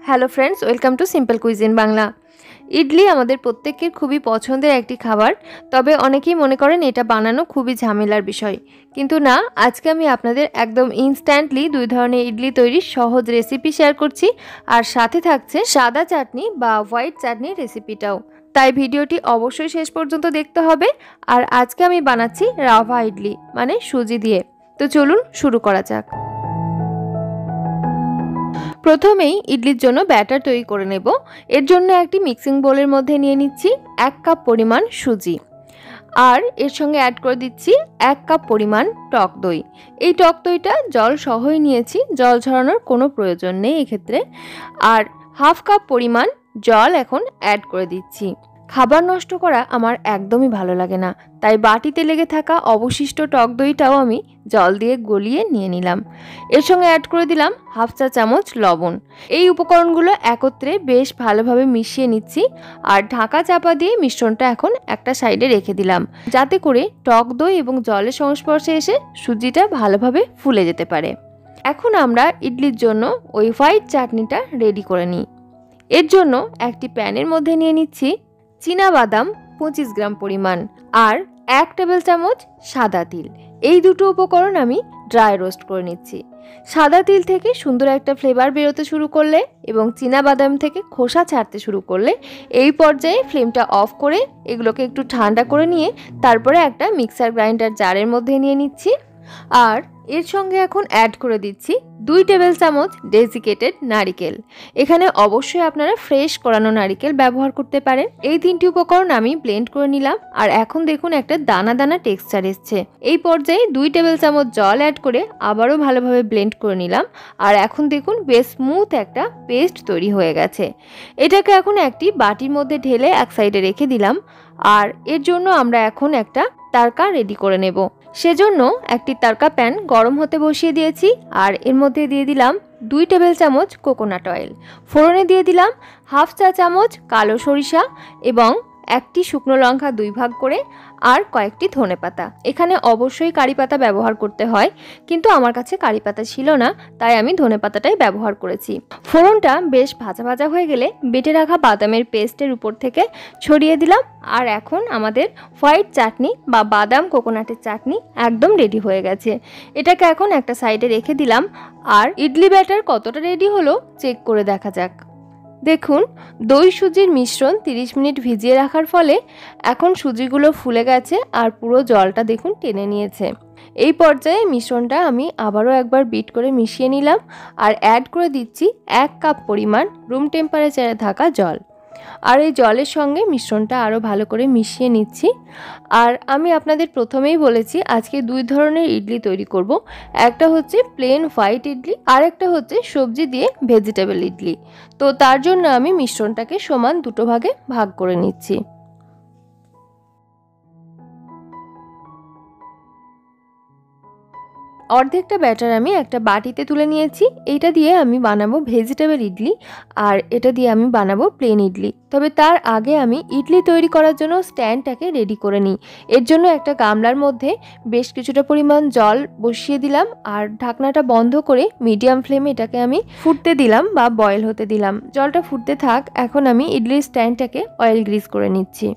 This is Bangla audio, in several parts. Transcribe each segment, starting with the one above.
Hello friends, welcome to simple cuisine Bangla. Idli আমাদের প্রত্যেকের খুবই পছন্দের একটি খাবার, তবে অনেকেই মনে করেন এটা বানানো খুবই ঝামেলার বিষয়। কিন্তু না, আজকে আমি আপনাদের একদম ইনস্ট্যান্টলি দুই ধরনের ইডলি তৈরির সহজ রেসিপি শেয়ার করছি, আর সাথে থাকছে সাদা চাটনি বা হোয়াইট চাটনির রেসিপিটাও। তাই ভিডিওটি অবশ্যই শেষ পর্যন্ত দেখতে হবে। আর আজকে আমি বানাচ্ছি রাভা ইডলি, মানে সুজি দিয়ে। তো চলুন শুরু করা যাক। প্রথমেই ইডলির জন্য ব্যাটার তৈরি করে নেব। এর জন্য একটি মিক্সিং বোলের মধ্যে নিয়ে নিচ্ছি 1 কাপ পরিমাণ সুজি, আর এর সঙ্গে অ্যাড করে দিচ্ছি 1 কাপ পরিমাণ টক দই। এই টক দইটা জল সহই নিয়েছি, জল ঝরানোর কোনো প্রয়োজন নেই এক্ষেত্রে। আর হাফ কাপ পরিমাণ জল এখন অ্যাড করে দিচ্ছি। খাবার নষ্ট করা আমার একদমই ভালো লাগে না, তাই বাটিতে লেগে থাকা অবশিষ্ট টক দইটাও আমি জল দিয়ে গলিয়ে নিয়ে নিলাম। এর সঙ্গে অ্যাড করে দিলাম হাফ চা চামচ লবণ। এই উপকরণগুলো একত্রে বেশ ভালোভাবে মিশিয়ে নিচ্ছি, আর ঢাকা চাপা দিয়ে মিশ্রণটা এখন একটা সাইডে রেখে দিলাম, যাতে করে টক দই এবং জলের সংস্পর্শে এসে সুজিটা ভালোভাবে ফুলে যেতে পারে। এখন আমরা ইডলির জন্য ওই হোয়াইট চাটনিটা রেডি করে নিই। এর জন্য একটি প্যানের মধ্যে নিয়ে নিচ্ছি চীনাবাদাম 25 গ্রাম পরিমাণ, আর 1 টেবিল চামচ সাদা তিল। এই দুটো উপকরণ আমি ড্রাই রোস্ট করে নিচ্ছি। সাদা তিল থেকে সুন্দর একটা ফ্লেভার বেরোতে শুরু করলে এবং চীনাবাদাম থেকে খোসা ছাড়তে শুরু করলে এই পর্যায়ে ফ্লেমটা অফ করে এগুলোকে একটু ঠান্ডা করে নিয়ে তারপরে একটা মিক্সার গ্রাইন্ডার জারের মধ্যে নিয়ে নিচ্ছি। আর এর সঙ্গে এখন অ্যাড করে দিচ্ছি 2 টেবিল চামচ ডেসিকেটেড নারিকেল। এখানে অবশ্যই আপনারা ফ্রেশ করানো নারিকেল ব্যবহার করতে পারেন। এই তিনটি উপকরণ আমি ব্লেন্ড করে নিলাম, আর এখন দেখুন একটা দানা দানা টেক্সচার এসছে। এই পর্যায়ে 2 টেবিল চামচ জল অ্যাড করে আবারও ভালোভাবে ব্লেন্ড করে নিলাম, আর এখন দেখুন বেশ স্মুথ একটা পেস্ট তৈরি হয়ে গেছে। এটাকে এখন একটি বাটির মধ্যে ঢেলে এক সাইডে রেখে দিলাম। আর এর জন্য আমরা এখন একটা তারকা রেডি করে নেব। সেজন্য একটি তারকা প্যান গরম হতে বসিয়ে দিয়েছি, আর এর মধ্যে দিয়ে দিলাম 2 টেবিল চামচ কোকোনাট অয়েল। ফোড়নে দিয়ে দিলাম হাফ চা চামচ কালো সরিষা এবং একটি শুকনো লঙ্কা 2 ভাগ করে, আর কয়েকটি ধনেপাতা। এখানে অবশ্যই কারি পাতা ব্যবহার করতে হয়, কিন্তু আমার কাছে কারি পাতা ছিল না, তাই আমি ধনেপাতাটাই ব্যবহার করেছি। ফোড়নটা বেশ ভাজা ভাজা হয়ে গেলে বেটে রাখা বাদামের পেস্টের উপর থেকে ছড়িয়ে দিলাম, আর এখন আমাদের হোয়াইট চাটনি বা বাদাম কোকোনাটের চাটনি একদম রেডি হয়ে গেছে। এটাকে এখন একটা সাইডে রেখে দিলাম, আর ইডলি ব্যাটার কতটা রেডি হলো চেক করে দেখা যাক। দেখুন, দই সুজির মিশ্রণ 30 মিনিট ভিজিয়ে রাখার ফলে এখন সুজিগুলো ফুলে গেছে, আর পুরো জলটা দেখুন টেনে নিয়েছে। এই পর্যায়ে মিশ্রণটা আমি আবারও একবার বিট করে মিশিয়ে নিলাম, আর অ্যাড করে দিচ্ছি 1 কাপ পরিমাণ রুম টেম্পারেচারে থাকা জল। আর এই জলের সঙ্গে মিশ্রণটা আরও ভালো করে মিশিয়ে নিচ্ছি। আর আমি আপনাদের প্রথমেই বলেছি আজকে 2 ধরনের ইডলি তৈরি করব। একটা হচ্ছে প্লেন হোয়াইট ইডলি, আর একটা হচ্ছে সবজি দিয়ে ভেজিটেবল ইডলি। তো তার জন্য আমি মিশ্রণটাকে সমান দুটো ভাগে ভাগ করে নিচ্ছি। অর্ধেকটা ব্যাটার আমি একটা বাটিতে তুলে নিয়েছি। এইটা দিয়ে আমি বানাবো ভেজিটেবল ইডলি, আর এটা দিয়ে আমি বানাবো প্লেন ইডলি। তবে তার আগে আমি ইডলি তৈরি করার জন্য স্ট্যান্ডটাকে রেডি করে নিই। এর জন্য একটা গামলার মধ্যে বেশ কিছুটা পরিমাণ জল বসিয়ে দিলাম, আর ঢাকনাটা বন্ধ করে মিডিয়াম ফ্লেমে এটাকে আমি ফুটতে দিলাম বা বয়েল হতে দিলাম। জলটা ফুটতে থাক, এখন আমি ইডলির স্ট্যান্ডটাকে অয়েল গ্রিস করে নিচ্ছি।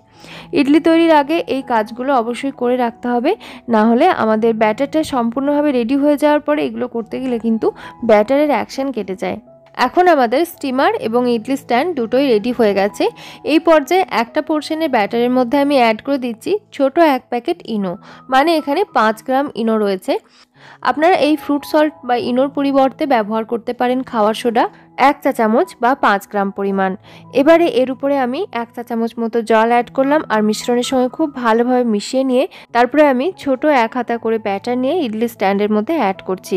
ইডলি তৈরির আগে এই কাজগুলো অবশ্যই করে রাখতে হবে, না হলে আমাদের ব্যাটারটা সম্পূর্ণভাবে রেডি হয়ে যাওয়ার পরে এগুলো করতে গেলে কিন্তু ব্যাটারের অ্যাকশন কেটে যায়। এখন আমাদের স্টিমার এবং ইডলি স্ট্যান্ড দুটোই রেডি হয়ে গেছে। এই পর্যায়ে একটা পোর্শনের ব্যাটারের মধ্যে আমি অ্যাড করে দিচ্ছি ছোট 1 প্যাকেট ইনো, মানে এখানে 5 গ্রাম ইনো রয়েছে। আপনারা এই ফ্রুট সল্ট বা ইনোর পরিবর্তে ব্যবহার করতে পারেন খাওয়ার সোডা 1 চা চামচ বা 5 গ্রাম পরিমাণ। এবারে এর উপরে আমি 1 চা চামচ মতো জল অ্যাড করলাম, আর মিশ্রণের সঙ্গে খুব ভালোভাবে মিশিয়ে নিয়ে তারপরে আমি ছোট 1 হাতা করে ব্যাটার নিয়ে ইডলি স্ট্যান্ডের মধ্যে অ্যাড করছি।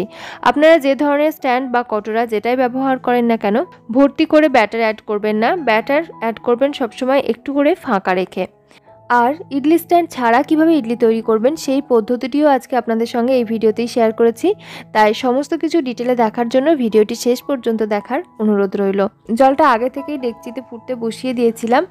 আপনারা যে ধরনের স্ট্যান্ড বা কটোরা যেটাই ব্যবহার করেন না কেন, ভর্তি করে ব্যাটার অ্যাড করবেন না। ব্যাটার অ্যাড করবেন সবসময় একটু করে ফাঁকা রেখে। আর ইডলি স্ট্যান্ড ছাড়া কিভাবে ইডলি তৈরি করবেন সেই পদ্ধতিটিও আজকে আপনাদের সঙ্গে এই ভিডিওতেই শেয়ার করেছি। তাই সমস্ত কিছু ডিটেলে দেখার জন্য ভিডিওটি শেষ পর্যন্ত দেখার অনুরোধ রইল। জলটা আগে থেকেই ডেকচিতে ফুটতে বসিয়ে দিয়েছিলাম।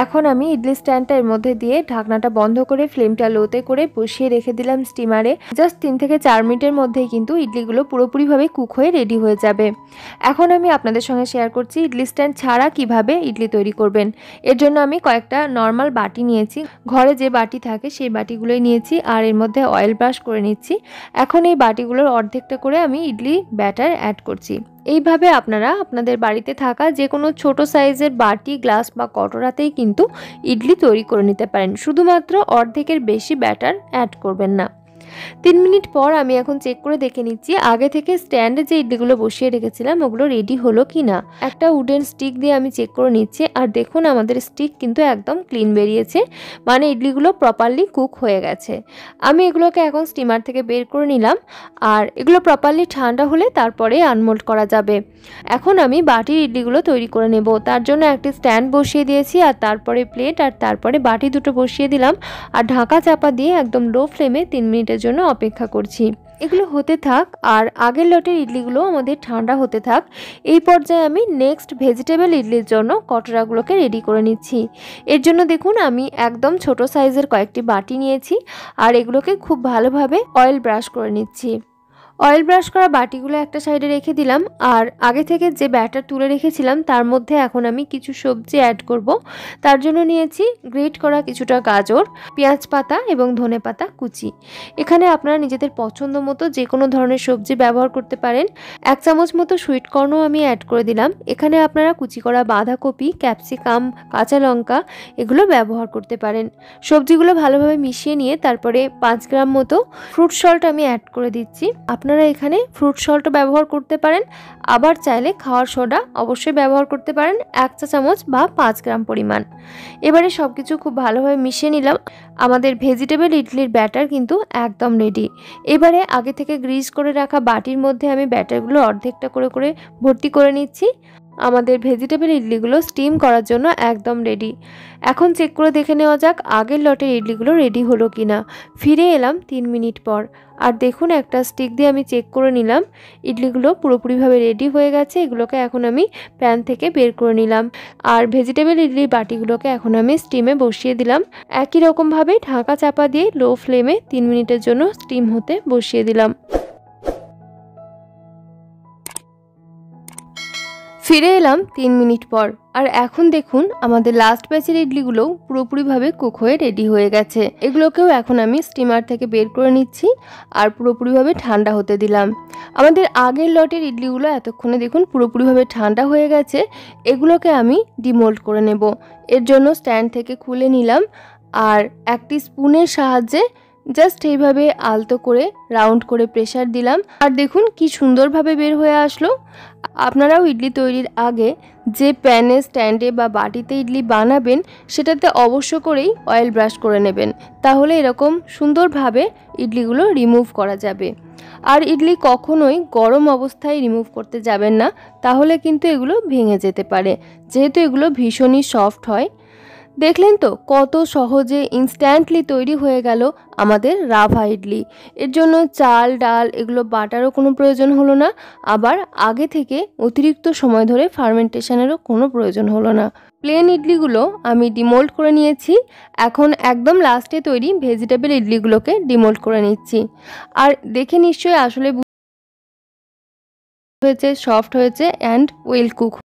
এখন আমি ইডলি স্ট্যান্ডটা এর মধ্যে দিয়ে ঢাকনাটা বন্ধ করে ফ্লেমটা লোতে করে বসিয়ে রেখে দিলাম স্টিমারে। জাস্ট 3 থেকে 4 মিনিটের মধ্যেই কিন্তু ইডলিগুলো পুরোপুরিভাবে কুক হয়ে রেডি হয়ে যাবে। এখন আমি আপনাদের সঙ্গে শেয়ার করছি ইডলি স্ট্যান্ড ছাড়া কিভাবে ইডলি তৈরি করবেন। এর জন্য আমি কয়েকটা নর্মাল বাটি নিয়েছি, ঘরে যে বাটি থাকে সেই বাটিগুলোই নিয়েছি, আর এর মধ্যে অয়েল ব্রাশ করে নিচ্ছি। এখন এই বাটিগুলোর অর্ধেকটা করে আমি ইডলি ব্যাটার অ্যাড করছি। এইভাবে আপনারা আপনাদের বাড়িতে থাকা যে কোনো ছোট সাইজের বাটি, গ্লাস বা কটোরাতেই কিন্তু ইডলি তৈরি করে নিতে পারেন। শুধুমাত্র অর্ধেকের বেশি ব্যাটার অ্যাড করবেন না। 3 মিনিট পর আমি এখন চেক করে দেখে নিচ্ছি আগে থেকে স্ট্যান্ডে যে ইডলিগুলো বসিয়ে রেখেছিলাম ওগুলো রেডি হলো কি না। একটা উডেন স্টিক দিয়ে আমি চেক করে নিচ্ছি, আর দেখুন আমাদের স্টিক কিন্তু একদম ক্লিন বেরিয়েছে, মানে ইডলিগুলো প্রপারলি কুক হয়ে গেছে। আমি এগুলোকে এখন স্টিমার থেকে বের করে নিলাম, আর এগুলো প্রপারলি ঠান্ডা হলে তারপরে আনমোল্ড করা যাবে। এখন আমি বাটির ইডলিগুলো তৈরি করে নেব। তার জন্য একটি স্ট্যান্ড বসিয়ে দিয়েছি, আর তারপরে প্লেট, আর তারপরে বাটি দুটো বসিয়ে দিলাম, আর ঢাকা চাপা দিয়ে একদম লো ফ্লেমে 3 মিনিটের জন্য অপেক্ষা করছি। এগুলো হতে থাক, আর আগের লটের ইডলিগুলো আমাদের ঠান্ডা হতে থাক। এই পর্যায়ে আমি নেক্সট ভেজিটেবল ইডলির জন্য কটোরাগুলোকে রেডি করে নিচ্ছি। এর জন্য দেখুন আমি একদম ছোট সাইজের কয়েকটি বাটি নিয়েছি, আর এগুলোকে খুব ভালোভাবে অয়েল ব্রাশ করে নিচ্ছি। অয়েল ব্রাশ করা বাটিগুলো একটা সাইডে রেখে দিলাম, আর আগে থেকে যে ব্যাটার তুলে রেখেছিলাম তার মধ্যে এখন আমি কিছু সবজি অ্যাড করব। তার জন্য নিয়েছি গ্রেট করা কিছুটা গাজর, পেঁয়াজ পাতা এবং ধনে পাতা কুচি। এখানে আপনারা নিজেদের পছন্দ মতো যে কোনো ধরনের সবজি ব্যবহার করতে পারেন। 1 চামচ মতো সুইট কর্নও আমি অ্যাড করে দিলাম। এখানে আপনারা কুচি করা বাঁধাকপি, ক্যাপসিকাম, কাঁচা লঙ্কা এগুলো ব্যবহার করতে পারেন। সবজিগুলো ভালোভাবে মিশিয়ে নিয়ে তারপরে 5 গ্রাম মতো ফ্রুট সল্ট আমি অ্যাড করে দিচ্ছি। আপনারা এখানে ফ্রুট সল্টও ব্যবহার করতে পারেন, আবার চাইলে খাওয়ার সোডা অবশ্যই ব্যবহার করতে পারেন 1 চা চামচ বা 5 গ্রাম পরিমাণ। এবারে সব কিছু খুব ভালোভাবে মিশিয়ে নিলাম। আমাদের ভেজিটেবল ইডলির ব্যাটার কিন্তু একদম রেডি। এবারে আগে থেকে গ্রিজ করে রাখা বাটির মধ্যে আমি ব্যাটারগুলো অর্ধেকটা করে করে ভর্তি করে নিচ্ছি। আমাদের ভেজিটেবল ইডলিগুলো স্টিম করার জন্য একদম রেডি। এখন চেক করে দেখে নেওয়া যাক আগের লটের ইডলিগুলো রেডি হলো কিনা। ফিরে এলাম 3 মিনিট পর, আর দেখুন একটা স্টিক দিয়ে আমি চেক করে নিলাম ইডলিগুলো পুরোপুরিভাবে রেডি হয়ে গেছে। এগুলোকে এখন আমি প্যান থেকে বের করে নিলাম, আর ভেজিটেবল ইডলির বাটিগুলোকে এখন আমি স্টিমে বসিয়ে দিলাম। একই রকমভাবে ঢাকা চাপা দিয়ে লো ফ্লেমে 3 মিনিটের জন্য স্টিম হতে বসিয়ে দিলাম। ফিরে এলাম 3 মিনিট পর, আর এখন দেখুন আমাদের লাস্ট ব্যাচের ইডলিগুলোও পুরোপুরিভাবে কুক হয়ে রেডি হয়ে গেছে। এগুলোকেও এখন আমি স্টিমার থেকে বের করে নিচ্ছি, আর পুরোপুরিভাবে ঠান্ডা হতে দিলাম। আমাদের আগের লটের ইডলিগুলো এতক্ষণে দেখুন পুরোপুরিভাবে ঠান্ডা হয়ে গেছে। এগুলোকে আমি ডিমোল্ড করে নেব। এর জন্য স্ট্যান্ড থেকে খুলে নিলাম, আর একটি স্পুনের সাহায্যে জাস্ট এইভাবে আলতো করে রাউন্ড করে প্রেসার দিলাম, আর দেখুন কি সুন্দরভাবে বের হয়ে আসলো। আপনারাও ইডলি তৈরির আগে যে প্যানে, স্ট্যান্ডে বা বাটিতে ইডলি বানাবেন সেটাতে অবশ্য করেই অয়েল ব্রাশ করে নেবেন, তাহলে এরকম সুন্দরভাবে ইডলিগুলো রিমুভ করা যাবে। আর ইডলি কখনোই গরম অবস্থায় রিমুভ করতে যাবেন না, তাহলে কিন্তু এগুলো ভেঙে যেতে পারে, যেহেতু এগুলো ভীষণই সফট হয়। দেখলেন তো কত সহজে ইনস্ট্যান্টলি তৈরি হয়ে গেল আমাদের রাভা ইডলি। এর জন্য চাল, ডাল এগুলো বাটারও কোনো প্রয়োজন হলো না, আবার আগে থেকে অতিরিক্ত সময় ধরে ফার্মেন্টেশনেরও কোনো প্রয়োজন হলো না। প্লেন ইডলিগুলো আমি ডিমোল্ড করে নিয়েছি। এখন একদম লাস্টে তৈরি ভেজিটেবল ইডলিগুলোকে ডিমোল্ড করে নিচ্ছি, আর দেখে নিশ্চয়ই আসলে হয়েছে সফট হয়েছে অ্যান্ড ওয়েল কুক।